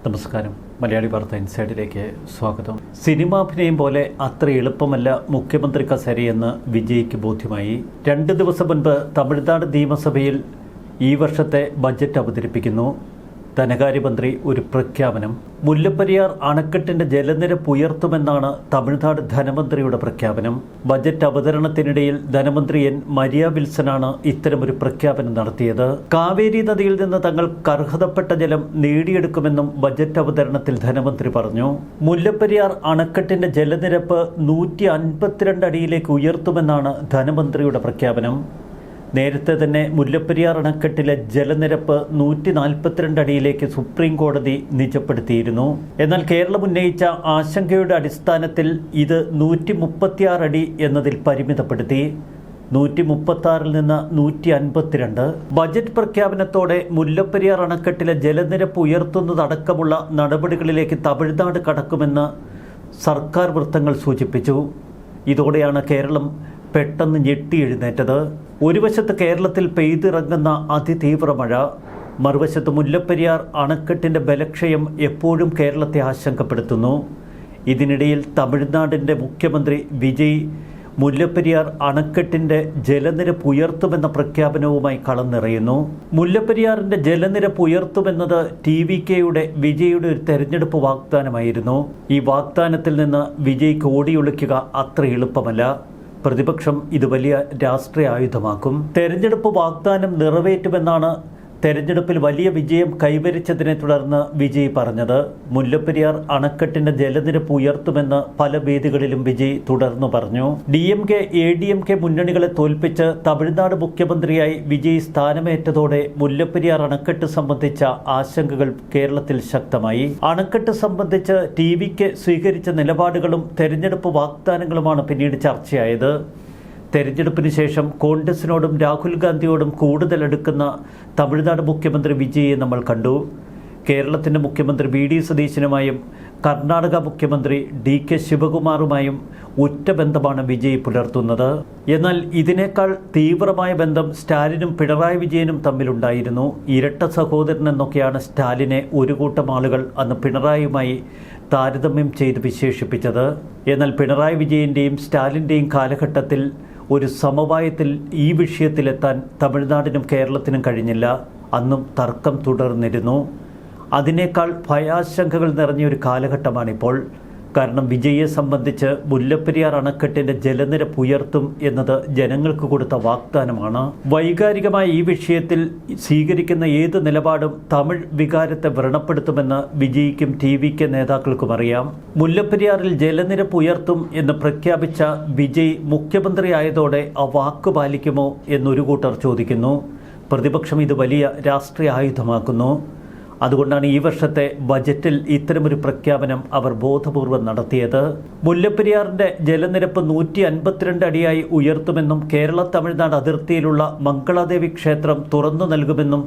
നമസ്കാരം. മലയാളി വാർത്ത ഇൻസൈഡിലേക്ക് സ്വാഗതം. സിനിമാഭിനയം പോലെ അത്ര എളുപ്പമല്ല മുഖ്യമന്ത്രി കസേരയെന്ന് വിജയ്ക്ക് ബോധ്യമായി. 2 ദിവസം മുൻപ് തമിഴ്നാട് നിയമസഭയിൽ ഈ വർഷത്തെ ബജറ്റ് അവതരിപ്പിക്കുന്നു. ധനകാര്യമന്ത്രി ഒരു പ്രഖ്യാപനം. മുല്ലപ്പെരിയാർ അണക്കെട്ടിന്റെ ജലനിരപ്പ് ഉയർത്തുമെന്നാണ് തമിഴ്നാട് ധനമന്ത്രിയുടെ പ്രഖ്യാപനം. ബജറ്റ് അവതരണത്തിനിടയിൽ ധനമന്ത്രി എൻ മരിയ വിൽസനാണ് ഇത്തരമൊരു പ്രഖ്യാപനം നടത്തിയത്. കാവേരി നദിയിൽ നിന്ന് തങ്ങൾക്ക് അർഹതപ്പെട്ട ജലം നേടിയെടുക്കുമെന്നും ബജറ്റ് അവതരണത്തിൽ ധനമന്ത്രി പറഞ്ഞു. മുല്ലപ്പെരിയാർ അണക്കെട്ടിന്റെ ജലനിരപ്പ് 152 അടിയിലേക്ക് ഉയർത്തുമെന്നാണ് ധനമന്ത്രിയുടെ പ്രഖ്യാപനം. നേരത്തെ തന്നെ മുല്ലപ്പെരിയാർ അണക്കെട്ടിലെ ജലനിരപ്പ് 142 അടിയിലേക്ക് സുപ്രീം കോടതി നിജപ്പെടുത്തിയിരുന്നു. എന്നാൽ കേരളം ഉന്നയിച്ച ആശങ്കയുടെ അടിസ്ഥാനത്തിൽ ഇത് 136 അടി എന്നതിൽ പരിമിതപ്പെടുത്തി. 136 നിന്ന് 152. ബജറ്റ് പ്രഖ്യാപനത്തോടെ മുല്ലപ്പെരിയാർ അണക്കെട്ടിലെ ജലനിരപ്പ് ഉയർത്തുന്നതടക്കമുള്ള നടപടികളിലേക്ക് തമിഴ്നാട് കടക്കുമെന്ന് സർക്കാർ വൃത്തങ്ങൾ സൂചിപ്പിച്ചു. ഇതോടെയാണ് കേരളം പെട്ടെന്ന് ഞെട്ടിയെഴുന്നേറ്റത്. ഒരു വശത്ത് കേരളത്തിൽ പെയ്തിറങ്ങുന്ന അതിതീവ്ര മഴ, മറുവശത്ത് മുല്ലപ്പെരിയാർ അണക്കെട്ടിൻ്റെ ബലക്ഷയം എപ്പോഴും കേരളത്തെ ആശങ്കപ്പെടുത്തുന്നു. ഇതിനിടയിൽ തമിഴ്നാടിൻ്റെ മുഖ്യമന്ത്രി വിജയ് മുല്ലപ്പെരിയാർ അണക്കെട്ടിൻ്റെ ജലനിരപ്പ് ഉയർത്തുമെന്ന പ്രഖ്യാപനവുമായി കളം നിറയുന്നു. മുല്ലപ്പെരിയാറിൻ്റെ ജലനിരപ്പ് ഉയർത്തുമെന്നത് TVKയുടെ വിജയുടെ ഒരു തെരഞ്ഞെടുപ്പ് വാഗ്ദാനമായിരുന്നു. ഈ വാഗ്ദാനത്തിൽ നിന്ന് വിജയ്ക്ക് ഓടിയൊളിക്കുക അത്ര എളുപ്പമല്ല. പ്രതിപക്ഷം ഇത് വലിയ രാഷ്ട്രീയ ആയുധമാക്കും. തെരഞ്ഞെടുപ്പ് വാഗ്ദാനം നിറവേറ്റുമെന്നാണ് തെരഞ്ഞെടുപ്പിൽ വലിയ വിജയം കൈവരിച്ചതിനെ തുടർന്ന് വിജയ് പറഞ്ഞത്. മുല്ലപ്പെരിയാർ അണക്കെട്ടിന്റെ ജലനിരപ്പ് ഉയർത്തുമെന്ന് പല വേദികളിലും വിജയ് തുടർന്നു പറഞ്ഞു. DMK ADMK മുന്നണികളെ തോൽപ്പിച്ച് തമിഴ്നാട് മുഖ്യമന്ത്രിയായി വിജയ് സ്ഥാനമേറ്റതോടെ മുല്ലപ്പെരിയാർ അണക്കെട്ട് സംബന്ധിച്ച ആശങ്കകൾ കേരളത്തിൽ ശക്തമായി. അണക്കെട്ട് സംബന്ധിച്ച് TVK സ്വീകരിച്ച നിലപാടുകളും തെരഞ്ഞെടുപ്പ് വാഗ്ദാനങ്ങളുമാണ് പിന്നീട് ചർച്ചയായത്. തെരഞ്ഞെടുപ്പിന് ശേഷം കോൺഗ്രസിനോടും രാഹുൽ ഗാന്ധിയോടും കൂടുതൽ അടുക്കുന്ന തമിഴ്നാട് മുഖ്യമന്ത്രി വിജയെ നമ്മൾ കണ്ടു. കേരളത്തിൻ്റെ മുഖ്യമന്ത്രി VD സതീശനുമായും കർണാടക മുഖ്യമന്ത്രി DK ശിവകുമാറുമായും ഉറ്റ ബന്ധമാണ് വിജയ് പുലർത്തുന്നത്. എന്നാൽ ഇതിനേക്കാൾ തീവ്രമായ ബന്ധം സ്റ്റാലിനും പിണറായി വിജയനും തമ്മിലുണ്ടായിരുന്നു. ഇരട്ട സഹോദരൻ എന്നൊക്കെയാണ് സ്റ്റാലിനെ ഒരു കൂട്ടം ആളുകൾ അന്ന് പിണറായിയുമായി താരതമ്യം ചെയ്ത് വിശേഷിപ്പിച്ചത്. എന്നാൽ പിണറായി വിജയൻ്റെയും സ്റ്റാലിൻ്റെയും കാലഘട്ടത്തിൽ ഒരു സമവായത്തിൽ ഈ വിഷയത്തിലെത്താൻ തമിഴ്നാടിനും കേരളത്തിനും കഴിഞ്ഞില്ല. അന്നും തർക്കം തുടർന്നിരുന്നു. അതിനേക്കാൾ ഭയാശങ്കകൾ നിറഞ്ഞൊരു കാലഘട്ടമാണിപ്പോൾ. കാരണം വിജയെ സംബന്ധിച്ച് മുല്ലപ്പെരിയാർ അണക്കെട്ടിൻ്റെ ജലനിരപ്പ് ഉയർത്തും എന്നത് ജനങ്ങൾക്ക് കൊടുത്ത വാഗ്ദാനമാണ്. വൈകാരികമായ ഈ വിഷയത്തിൽ സ്വീകരിക്കുന്ന ഏത് നിലപാടും തമിഴ് വികാരത്തെ വ്രണപ്പെടുത്തുമെന്ന് വിജയ്ക്കും TVK നേതാക്കൾക്കും അറിയാം. മുല്ലപ്പെരിയാറിൽ ജലനിരപ്പ് ഉയർത്തും എന്ന് പ്രഖ്യാപിച്ച വിജയ് മുഖ്യമന്ത്രിയായതോടെ ആ വാക്ക് പാലിക്കുമോ എന്നൊരു കൂട്ടർ ചോദിക്കുന്നു. പ്രതിപക്ഷം ഇത് വലിയ രാഷ്ട്രീയ ആയുധമാക്കുന്നു. അതുകൊണ്ടാണ് ഈ വർഷത്തെ ബജറ്റിൽ ഇത്തരമൊരു പ്രഖ്യാപനം അവർ ബോധപൂർവം നടത്തിയത്. മുല്ലപ്പെരിയാറിന്റെ ജലനിരപ്പ് 152 അടിയായി ഉയർത്തുമെന്നും കേരള തമിഴ്നാട് അതിർത്തിയിലുള്ള മംഗളാദേവി ക്ഷേത്രം തുറന്നു നൽകുമെന്നും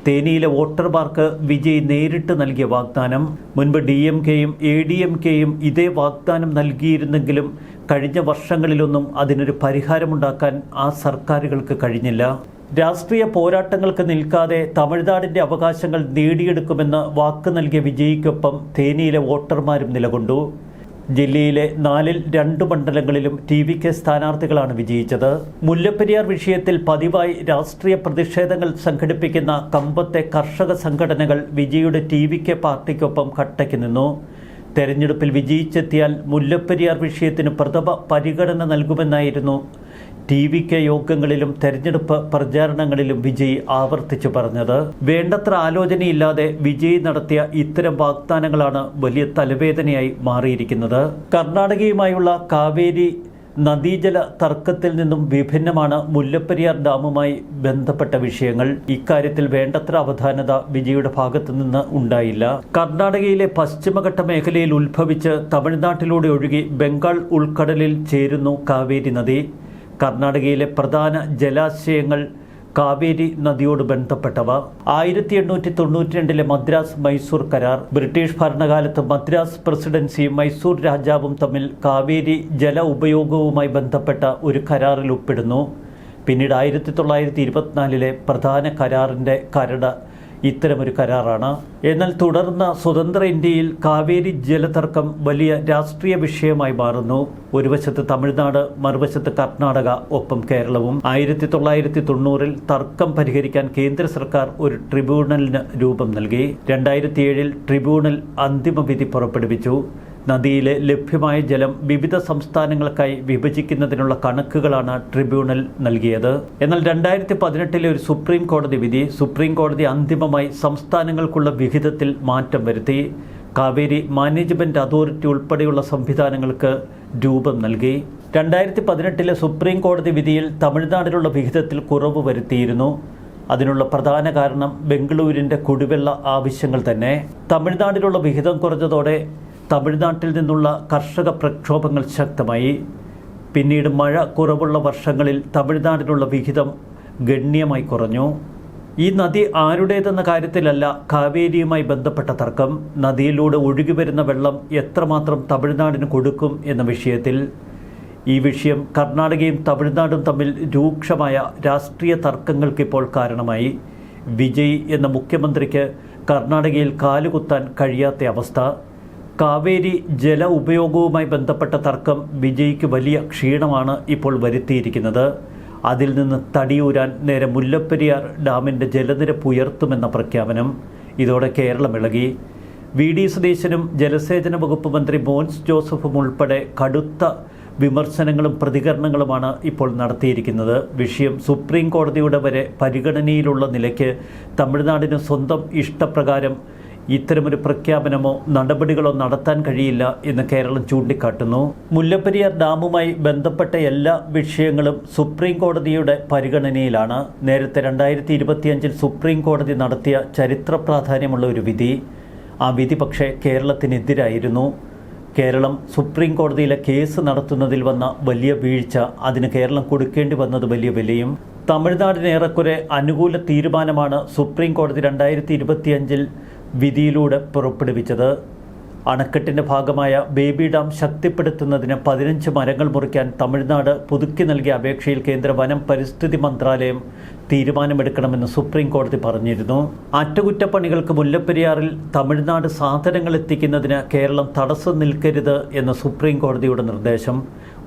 തേനിയിലെ വോട്ടർമാർക്ക് വിജയ് നേരിട്ട് നൽകിയ വാഗ്ദാനം. മുൻപ് DMKയും ADMKയും ഇതേ വാഗ്ദാനം നൽകിയിരുന്നെങ്കിലും കഴിഞ്ഞ വർഷങ്ങളിലൊന്നും അതിനൊരു പരിഹാരമുണ്ടാക്കാൻ ആ സർക്കാരുകൾക്ക് കഴിഞ്ഞില്ല. രാഷ്ട്രീയ പോരാട്ടങ്ങൾക്ക് നിൽക്കാതെ തമിഴ്നാടിൻ്റെ അവകാശങ്ങൾ നേടിയെടുക്കുമെന്ന് വാക്ക് നൽകിയ വിജയ്ക്കൊപ്പം തേനിയിലെ വോട്ടർമാരും നിലകൊണ്ടു. ജില്ലയിലെ 4-ൽ 2 മണ്ഡലങ്ങളിലും TVK സ്ഥാനാർത്ഥികളാണ് വിജയിച്ചത്. മുല്ലപ്പെരിയാർ വിഷയത്തിൽ പതിവായി രാഷ്ട്രീയ പ്രതിഷേധങ്ങൾ സംഘടിപ്പിക്കുന്ന കമ്പത്തെ കർഷക സംഘടനകൾ വിജയുടെ TVK പാർട്ടിക്കൊപ്പം കട്ടയ്ക്ക് നിന്നു. തെരഞ്ഞെടുപ്പിൽ വിജയിച്ചെത്തിയാൽ മുല്ലപ്പെരിയാർ വിഷയത്തിന് പ്രഥമ പരിഗണന നൽകുമെന്നായിരുന്നു TVK യോഗങ്ങളിലും തെരഞ്ഞെടുപ്പ് പ്രചാരണങ്ങളിലും വിജയ് ആവർത്തിച്ചു പറഞ്ഞത്. വേണ്ടത്ര ആലോചനയില്ലാതെ വിജയ് നടത്തിയ ഇത്തരം വാഗ്ദാനങ്ങളാണ് വലിയ തലവേദനയായി മാറിയിരിക്കുന്നത്. കർണാടകയുമായുള്ള കാവേരി നദീജല തർക്കത്തിൽ നിന്നും വിഭിന്നമാണ് മുല്ലപ്പെരിയാർ ഡാമുമായി ബന്ധപ്പെട്ട വിഷയങ്ങൾ. ഇക്കാര്യത്തിൽ വേണ്ടത്ര അവധാനത വിജയുടെ ഭാഗത്തു നിന്ന് ഉണ്ടായില്ല. കർണാടകയിലെ പശ്ചിമഘട്ട മേഖലയിൽ ഉത്ഭവിച്ച് തമിഴ്നാട്ടിലൂടെ ഒഴുകി ബംഗാൾ ഉൾക്കടലിൽ ചേരുന്നു കാവേരി നദി. കർണാടകയിലെ പ്രധാന ജലാശയങ്ങൾ കാവേരി നദിയോട് ബന്ധപ്പെട്ടവ. 1892 മദ്രാസ് മൈസൂർ കരാർ. ബ്രിട്ടീഷ് ഭരണകാലത്ത് മദ്രാസ് പ്രസിഡൻസിയും മൈസൂർ രാജാവും തമ്മിൽ കാവേരി ജല ഉപയോഗവുമായി ബന്ധപ്പെട്ട ഒരു കരാറിൽ ഒപ്പിടുന്നു. പിന്നീട് 1924 പ്രധാന കരാറിൻ്റെ കരട് ഇത്തരമൊരു കരാറാണ്. എന്നാൽ തുടർന്ന സ്വതന്ത്ര ഇന്ത്യയിൽ കാവേരി ജലതർക്കം വലിയ രാഷ്ട്രീയ വിഷയമായി മാറുന്നു. ഒരു വശത്ത് തമിഴ്നാട്, മറുവശത്ത് കർണാടക, ഒപ്പം കേരളവും. 1990-ൽ തർക്കം പരിഹരിക്കാൻ കേന്ദ്ര സർക്കാർ ഒരു ട്രിബ്യൂണലിന് രൂപം നൽകി. 2007-ൽ ട്രിബ്യൂണൽ അന്തിമ വിധി പുറപ്പെടുവിച്ചു. നദിയിലെ ലഭ്യമായ ജലം വിവിധ സംസ്ഥാനങ്ങൾക്കായി വിഭജിക്കുന്നതിനുള്ള കണക്കുകളാണ് ട്രിബ്യൂണൽ നൽകിയത്. എന്നാൽ 2018-ലെ ഒരു സുപ്രീം കോടതി വിധി അന്തിമമായി സംസ്ഥാനങ്ങൾക്കുള്ള വിഹിതത്തിൽ മാറ്റം വരുത്തി. കാവേരി മാനേജ്മെന്റ് അതോറിറ്റി ഉൾപ്പെടെയുള്ള സംവിധാനങ്ങൾക്ക് രൂപം നൽകി. 2018-ലെ സുപ്രീം കോടതി വിധിയിൽ തമിഴ്നാടിനുള്ള വിഹിതത്തിൽ കുറവ് വരുത്തിയിരുന്നു. അതിനുള്ള പ്രധാന കാരണം ബംഗളൂരുവിൻ്റെ കുടിവെള്ള ആവശ്യങ്ങൾ തന്നെ. തമിഴ്നാടിനുള്ള വിഹിതം കുറഞ്ഞതോടെ തമിഴ്നാട്ടിൽ നിന്നുള്ള കർഷക പ്രക്ഷോഭങ്ങൾ ശക്തമായി. പിന്നീട് മഴ കുറവുള്ള വർഷങ്ങളിൽ തമിഴ്നാടിനുള്ള വിഹിതം ഗണ്യമായി കുറഞ്ഞു. ഈ നദി ആരുടേതെന്ന കാര്യത്തിലല്ല കാവേരിയുമായി ബന്ധപ്പെട്ട തർക്കം, നദിയിലൂടെ ഒഴുകിവരുന്ന വെള്ളം എത്രമാത്രം തമിഴ്നാടിന് കൊടുക്കും എന്ന വിഷയത്തിൽ. ഈ വിഷയം കർണാടകയും തമിഴ്നാടും തമ്മിൽ രൂക്ഷമായ രാഷ്ട്രീയ തർക്കങ്ങൾക്കിപ്പോൾ കാരണമായി. വിജയ് എന്ന മുഖ്യമന്ത്രിക്ക് കർണാടകയിൽ കാലുകുത്താൻ കഴിയാത്ത അവസ്ഥ. കാവേരി ജല ഉപയോഗവുമായി ബന്ധപ്പെട്ട തർക്കം വിജയ്ക്ക് വലിയ ക്ഷീണമാണ് ഇപ്പോൾ വരുത്തിയിരിക്കുന്നത്. അതിൽ നിന്ന് തടിയൂരാൻ നേരെ മുല്ലപ്പെരിയാർ ഡാമിൻ്റെ ജലനിരപ്പ് ഉയർത്തുമെന്ന പ്രഖ്യാപനം. ഇതോടെ കേരളം ഇളകി. വി ഡി സതീശനും ജലസേചന വകുപ്പ് മന്ത്രി മോൻസ് ജോസഫും ഉൾപ്പെടെ കടുത്ത വിമർശനങ്ങളും പ്രതികരണങ്ങളുമാണ് ഇപ്പോൾ നടത്തിയിരിക്കുന്നത്. വിഷയം സുപ്രീം കോടതിയുടെ വരെ പരിഗണനയിലുള്ള നിലയ്ക്ക് തമിഴ്നാടിന് സ്വന്തം ഇഷ്ടപ്രകാരം ഇത്തരമൊരു പ്രഖ്യാപനമോ നടപടികളോ നടത്താൻ കഴിയില്ല എന്ന് കേരളം ചൂണ്ടിക്കാട്ടുന്നു. മുല്ലപ്പെരിയാർ ഡാമുമായി ബന്ധപ്പെട്ട എല്ലാ വിഷയങ്ങളും സുപ്രീം കോടതിയുടെ പരിഗണനയിലാണ്. നേരത്തെ 2025-ൽ സുപ്രീം കോടതി നടത്തിയ ചരിത്ര പ്രാധാന്യമുള്ള ഒരു വിധി. ആ വിധി പക്ഷേ കേരളത്തിനെതിരായിരുന്നു. കേരളം സുപ്രീം കോടതിയിലെ കേസ് നടത്തുന്നതിൽ വന്ന വലിയ വീഴ്ച, അതിന് കേരളം കൊടുക്കേണ്ടി വന്നത് വലിയ വിലയും. തമിഴ്നാടിന് ഏറെക്കുറെ അനുകൂല തീരുമാനമാണ് സുപ്രീം കോടതി 2025-ൽ വിധിയിലൂടെ പുറപ്പെടുവിച്ചത്. അണക്കെട്ടിൻ്റെ ഭാഗമായ ബേബി ഡാം ശക്തിപ്പെടുത്തുന്നതിന് 15 മരങ്ങൾ മുറിക്കാൻ തമിഴ്നാട് പുതുക്കി നൽകിയ അപേക്ഷയിൽ കേന്ദ്ര വനം പരിസ്ഥിതി മന്ത്രാലയം തീരുമാനമെടുക്കണമെന്ന് സുപ്രീം കോടതി പറഞ്ഞിരുന്നു. അറ്റകുറ്റപ്പണികൾക്ക് മുല്ലപ്പെരിയാറിൽ തമിഴ്നാട് സാധനങ്ങൾ എത്തിക്കുന്നതിന് കേരളം തടസ്സം നിൽക്കരുത് എന്ന സുപ്രീം കോടതിയുടെ നിർദ്ദേശം.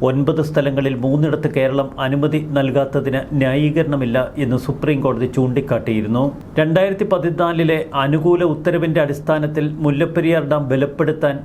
9 സ്ഥലങ്ങളിൽ 3 കേരളം അനുമതി നൽകാത്തതിന് ന്യായീകരണമില്ല എന്ന് സുപ്രീം കോടതി ചൂണ്ടിക്കാട്ടിയിരുന്നു. 2014-ലെ അനുകൂല ഉത്തരവിൻ്റെ അടിസ്ഥാനത്തിൽ മുല്ലപ്പെരിയാർ ഡാം ബലപ്പെടുത്താൻ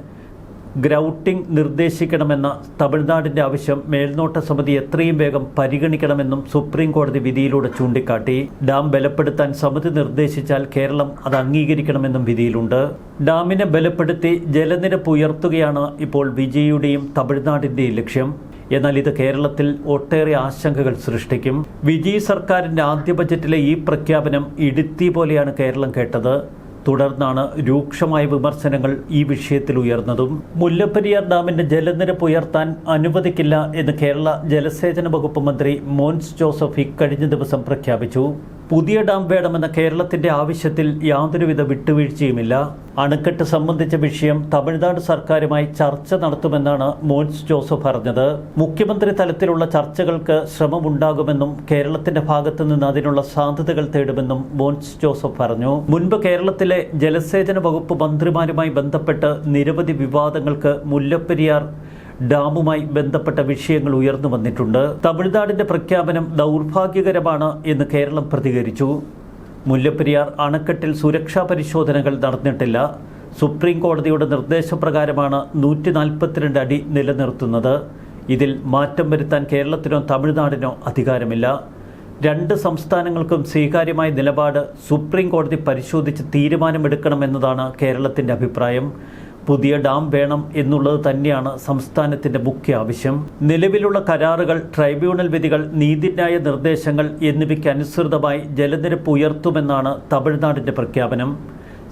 ഗ്രൗട്ടിംഗ് നിർദ്ദേശിക്കണമെന്ന തമിഴ്നാടിൻ്റെ ആവശ്യം മേൽനോട്ട സമിതി എത്രയും വേഗം പരിഗണിക്കണമെന്നും സുപ്രീം കോടതി വിധിയിലൂടെ ചൂണ്ടിക്കാട്ടി. ഡാം ബലപ്പെടുത്താൻ സമിതി നിർദ്ദേശിച്ചാൽ കേരളം അത് അംഗീകരിക്കണമെന്നും വിധിയിലുണ്ട്. ഡാമിനെ ബലപ്പെടുത്തി ജലനിരപ്പ് ഉയർത്തുകയാണ് ഇപ്പോൾ വിജയിയുടെയും തമിഴ്നാടിൻ്റെയും ലക്ഷ്യം. എന്നാൽ ഇത് കേരളത്തിൽ ഒട്ടേറെ ആശങ്കകൾ സൃഷ്ടിക്കും. വിജയ് സർക്കാരിൻ്റെ ആദ്യ ബജറ്റിലെ ഈ പ്രഖ്യാപനം ഇടുത്തി പോലെയാണ് കേരളം കേട്ടത്. തുടർന്നാണ് രൂക്ഷമായ വിമർശനങ്ങൾ ഈ വിഷയത്തിൽ ഉയർന്നതും. മുല്ലപ്പെരിയാർ ഡാമിന്റെ ജലനിരപ്പ് ഉയർത്താൻ അനുവദിക്കില്ല എന്ന് കേരള ജലസേചന വകുപ്പ് മന്ത്രി മോൻസ് ജോസഫ് ഇക്കഴിഞ്ഞ ദിവസം പ്രഖ്യാപിച്ചു. പുതിയ ഡാം വേണമെന്ന കേരളത്തിന്റെ ആവശ്യത്തിൽ യാതൊരുവിധ വിട്ടുവീഴ്ചയുമില്ല. അണക്കെട്ട് സംബന്ധിച്ച വിഷയം തമിഴ്നാട് സർക്കാരുമായി ചർച്ച നടത്തുമെന്നാണ് മോൻസ് ജോസഫ് പറഞ്ഞത്. മുഖ്യമന്ത്രി തലത്തിലുള്ള ചർച്ചകൾക്ക് ശ്രമമുണ്ടാകുമെന്നും കേരളത്തിന്റെ ഭാഗത്തു നിന്ന് അതിനുള്ള സാധ്യതകൾ തേടുമെന്നും മോൻസ് ജോസഫ് പറഞ്ഞു. മുൻപ് കേരളത്തിലെ ജലസേചന വകുപ്പ് മന്ത്രിമാരുമായി ബന്ധപ്പെട്ട് നിരവധി വിവാദങ്ങൾക്ക് മുല്ലപ്പെരിയാർ ഡാമുമായി ബന്ധപ്പെട്ട വിഷയങ്ങൾ ഉയർന്നു വന്നിട്ടുണ്ട്. തമിഴ്നാടിന്റെ പ്രഖ്യാപനം ദൗർഭാഗ്യകരമാണ് എന്ന് കേരളം പ്രതികരിച്ചു. മുല്ലപ്പെരിയാർ അണക്കെട്ടിൽ സുരക്ഷാ പരിശോധനകൾ നടന്നിട്ടില്ല. സുപ്രീം കോടതിയുടെ നിർദ്ദേശപ്രകാരമാണ് 142 അടി നിലനിർത്തുന്നത്. ഇതിൽ മാറ്റം വരുത്താൻ കേരളത്തിനോ തമിഴ്നാടിനോ അധികാരമില്ല. 2 സംസ്ഥാനങ്ങൾക്കും സ്വീകാര്യമായ നിലപാട് സുപ്രീം കോടതി പരിശോധിച്ച് തീരുമാനമെടുക്കണമെന്നതാണ് കേരളത്തിൻ്റെ അഭിപ്രായം. പുതിയ ഡാം വേണം എന്നുള്ളത് തന്നെയാണ് സംസ്ഥാനത്തിൻ്റെ മുഖ്യ ആവശ്യം. നിലവിലുള്ള കരാറുകൾ, ട്രൈബ്യൂണൽ വിധികൾ, നീതിന്യായ നിർദ്ദേശങ്ങൾ എന്നിവയ്ക്ക് അനുസൃതമായി ജലനിരപ്പ് ഉയർത്തുമെന്നാണ് തമിഴ്നാടിൻ്റെ പ്രഖ്യാപനം.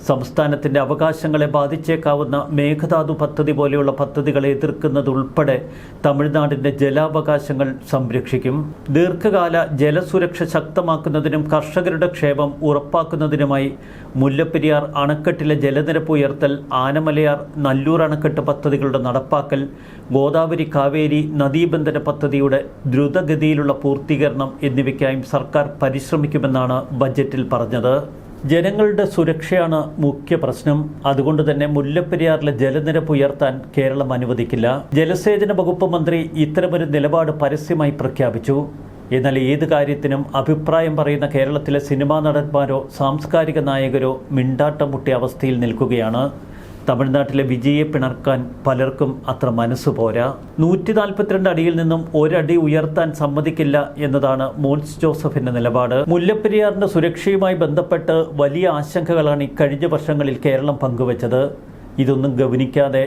സംസ്ഥാനത്തിൻ്റെ അവകാശങ്ങളെ ബാധിച്ചേക്കാവുന്ന മേഘധാതു പദ്ധതി പോലെയുള്ള പദ്ധതികളെ എതിർക്കുന്നതുൾപ്പെടെ തമിഴ്നാടിൻ്റെ ജലാവകാശങ്ങൾ സംരക്ഷിക്കും. ദീർഘകാല ജലസുരക്ഷ ശക്തമാക്കുന്നതിനും കർഷകരുടെ ക്ഷേമം ഉറപ്പാക്കുന്നതിനുമായി മുല്ലപ്പെരിയാർ അണക്കെട്ടിലെ ജലനിരപ്പ് ഉയർത്തൽ, ആനമലയാർ, നല്ലൂർ അണക്കെട്ട് പദ്ധതികളുടെ നടപ്പാക്കൽ, ഗോദാവരി കാവേരി നദീബന്ധന പദ്ധതിയുടെ ദ്രുതഗതിയിലുള്ള പൂർത്തീകരണം എന്നിവയ്ക്കായും സർക്കാർ പരിശ്രമിക്കുമെന്നാണ് ബജറ്റിൽ പറഞ്ഞത്. ജനങ്ങളുടെ സുരക്ഷയാണ് മുഖ്യ പ്രശ്നം. അതുകൊണ്ട് തന്നെ മുല്ലപ്പെരിയാറിലെ ജലനിരപ്പ് ഉയർത്താൻ കേരളം അനുവദിക്കില്ല. ജലസേചന വകുപ്പ് മന്ത്രി ഇത്തരമൊരു നിലപാട് പരസ്യമായി പ്രഖ്യാപിച്ചു. എന്നാൽ ഏത് കാര്യത്തിനും അഭിപ്രായം പറയുന്ന കേരളത്തിലെ സിനിമാ നടന്മാരോ സാംസ്കാരിക നായകരോ മിണ്ടാട്ടം മുട്ടിയ അവസ്ഥയിൽ നിൽക്കുകയാണ്. തമിഴ്നാട്ടിലെ വിജയെ പിണർക്കാൻ പലർക്കും അത്ര മനസ്സ് പോരാ. 142 അടിയിൽ നിന്നും ഒരടി ഉയർത്താൻ സമ്മതിക്കില്ല എന്നതാണ് മോൻസ് ജോസഫിന്റെ നിലപാട്. മുല്ലപ്പെരിയാറിന്റെ സുരക്ഷയുമായി ബന്ധപ്പെട്ട് വലിയ ആശങ്കകളാണ് ഇക്കഴിഞ്ഞ വർഷങ്ങളിൽ കേരളം പങ്കുവച്ചത്. ഇതൊന്നും ഗവനിക്കാതെ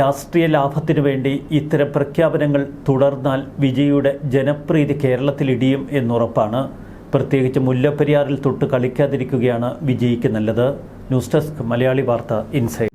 രാഷ്ട്രീയ ലാഭത്തിനു വേണ്ടി ഇത്തരം പ്രഖ്യാപനങ്ങൾ തുടർന്നാൽ വിജയുടെ ജനപ്രീതി കേരളത്തിൽ ഇടിയും എന്നുറപ്പാണ്. പ്രത്യേകിച്ച് മുല്ലപ്പെരിയാറിൽ തൊട്ട് കളിക്കാതിരിക്കുകയാണ് വിജയ്ക്ക് നല്ലത്. ന്യൂസ് ഡെസ്ക് മലയാളി വാർത്ത ഇൻസൈഡ്.